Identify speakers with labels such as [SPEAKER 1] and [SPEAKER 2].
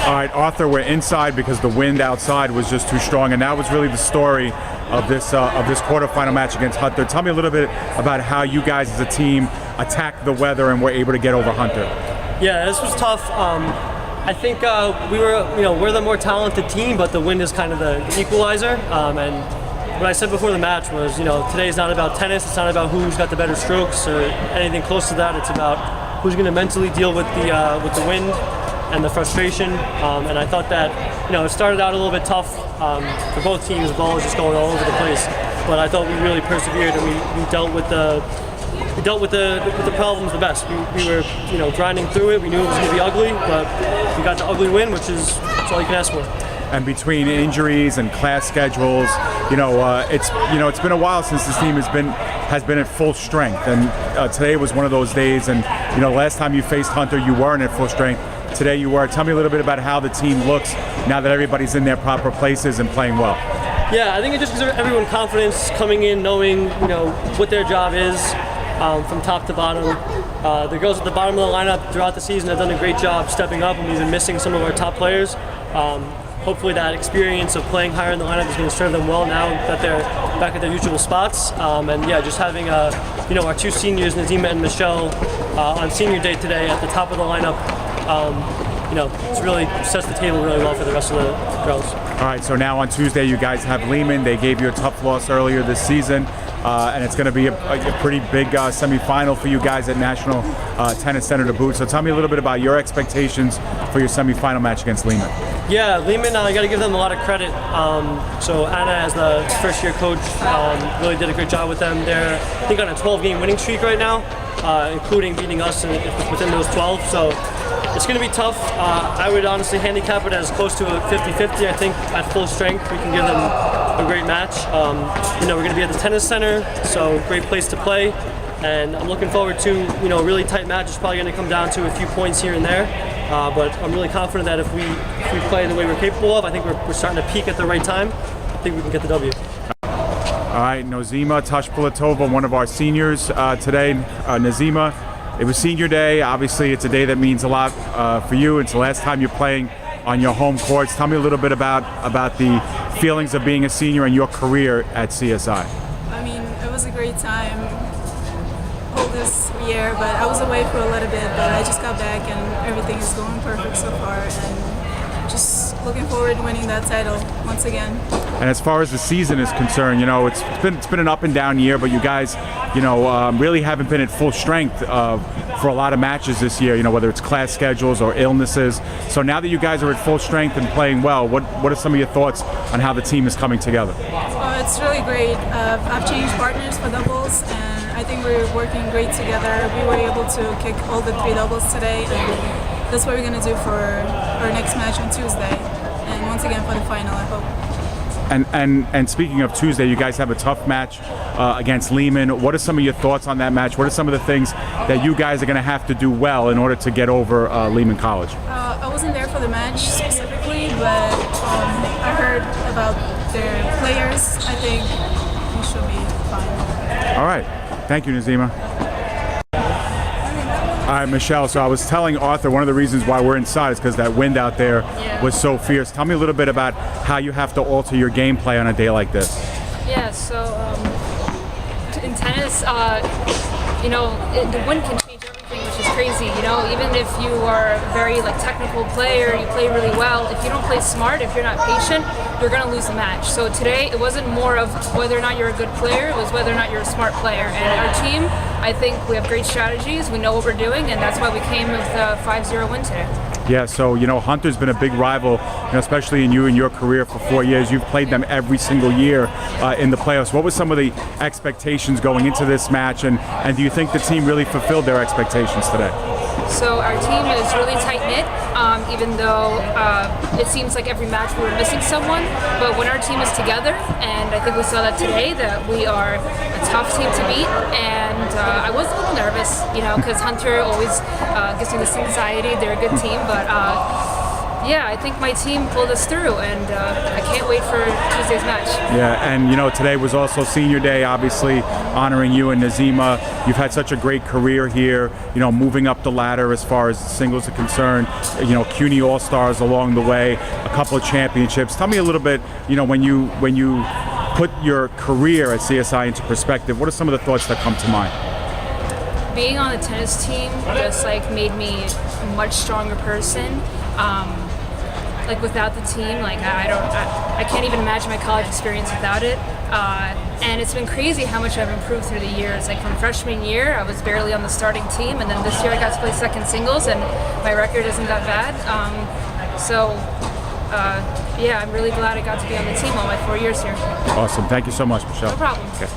[SPEAKER 1] All right, Arthur, we're inside because the wind outside was just too strong, and that was really the story of this quarterfinal match against Hunter. Tell me a little bit about how you guys as a team attacked the weather and were able to get over Hunter.
[SPEAKER 2] Yeah, this was tough. I think we're the more talented team, but the wind is kind of the equalizer. And what I said before the match was, today is not about tennis. It's not about who's got the better strokes or anything close to that. It's about who's going to mentally deal with the wind and the frustration. And I thought that it started out a little bit tough for both teams. The ball was just going all over the place, but I thought we really persevered and we dealt with the problems the best. We were grinding through it. We knew it was going to be ugly, but we got the ugly win, which is all you can ask for.
[SPEAKER 1] And between injuries and class schedules, it's been a while since this team has been at full strength. And today was one of those days. And last time you faced Hunter, you weren't at full strength. Today you were. Tell me a little bit about how the team looks now that everybody's in their proper places and playing well.
[SPEAKER 2] Yeah, I think it just gives everyone confidence coming in, knowing what their job is from top to bottom. The girls at the bottom of the lineup throughout the season have done a great job stepping up, and we've been missing some of our top players. Hopefully that experience of playing higher in the lineup is going to serve them well now that they're back at their usual spots. And yeah, just having our two seniors, Nozima and Michelle, on senior day today at the top of the lineup, it's really sets the table really well for the rest of the girls.
[SPEAKER 1] All right, so now on Tuesday you guys have Lehman. They gave you a tough loss earlier this season, and it's going to be a pretty big semifinal for you guys at National Tennis Center to boot. So tell me a little bit about your expectations for your semifinal match against Lehman.
[SPEAKER 2] Yeah, Lehman, I got to give them a lot of credit. So Anna, as the first-year coach, really did a great job with them. They're, I think, on a 12-game winning streak right now, including beating us within those 12. So it's going to be tough. I would honestly handicap it as close to a 50-50. I think at full strength we can give them a great match. We're going to be at the tennis center, so great place to play. And I'm looking forward to a really tight match. It's probably going to come down to a few points here and there. But I'm really confident that if we play the way we're capable of, I think we're starting to peak at the right time. I think we can get the W.
[SPEAKER 1] All right, Nozima, Toshpulatova, one of our seniors today. Nozima, it was senior day. Obviously, it's a day that means a lot for you. It's the last time you're playing on your home courts. Tell me a little bit about the feelings of being a senior and your career at CSI.
[SPEAKER 3] I mean, it was a great time this year, but I was away for a little bit, but I just got back and everything is going perfect so far, and just looking forward to winning that title once again.
[SPEAKER 1] And as far as the season is concerned, it's been an up and down year, but you guys, really haven't been at full strength for a lot of matches this year. Whether it's class schedules or illnesses. So now that you guys are at full strength and playing well, what are some of your thoughts on how the team is coming together?
[SPEAKER 3] It's really great. I've changed partners for doubles, and I think we're working great together. We were able to kick all the 3 doubles today, and that's what we're going to do for our next match on Tuesday. And once again for the final, I hope.
[SPEAKER 1] And speaking of Tuesday, you guys have a tough match against Lehman. What are some of your thoughts on that match? What are some of the things that you guys are going to have to do well in order to get over Lehman College?
[SPEAKER 3] I wasn't there for the match specifically, but I heard about their players. I think we should be fine.
[SPEAKER 1] All right. Thank you, Nozima. All right, Michelle, so I was telling Arthur one of the reasons why we're inside is because that wind out there was so fierce. Tell me a little bit about how you have to alter your gameplay on a day like this.
[SPEAKER 4] Yeah, so in tennis, the wind can change everything, which is crazy. Even if you are a very technical player, you play really well, if you don't play smart, if you're not patient, you're going to lose the match. So today, it wasn't more of whether or not you're a good player, it was whether or not you're a smart player. And our team, I think we have great strategies, we know what we're doing, and that's why we came with a 5-0 win today.
[SPEAKER 1] Yeah, so Hunter's been a big rival, especially in your career for 4 years. You've played them every single year in the playoffs. What were some of the expectations going into this match, and do you think the team really fulfilled their expectations today?
[SPEAKER 4] So our team is really tight-knit, even though it seems like every match we were missing someone. But when our team is together, and I think we saw that today, that we are a tough team to beat. And I was a little nervous, because Hunter always gives me this anxiety. They're a good team, but yeah, I think my team pulled us through, and I can't wait for Tuesday's match.
[SPEAKER 1] Yeah, and you know, today was also senior day, obviously honoring you and Nozima. You've had such a great career here, you know, moving up the ladder as far as singles are concerned, you know, CUNY All-Stars along the way, a couple of championships. Tell me a little bit, you know, when you put your career at CSI into perspective, what are some of the thoughts that come to mind?
[SPEAKER 4] Being on the tennis team just like made me a much stronger person. Like without the team, like I can't even imagine my college experience without it. And it's been crazy how much I've improved through the years. Like from freshman year, I was barely on the starting team, and then this year I got to play second singles, and my record isn't that bad. Yeah, I'm really glad I got to be on the team all my 4 years here.
[SPEAKER 1] Awesome. Thank you so much, Michelle.
[SPEAKER 4] No problem.
[SPEAKER 1] Okay.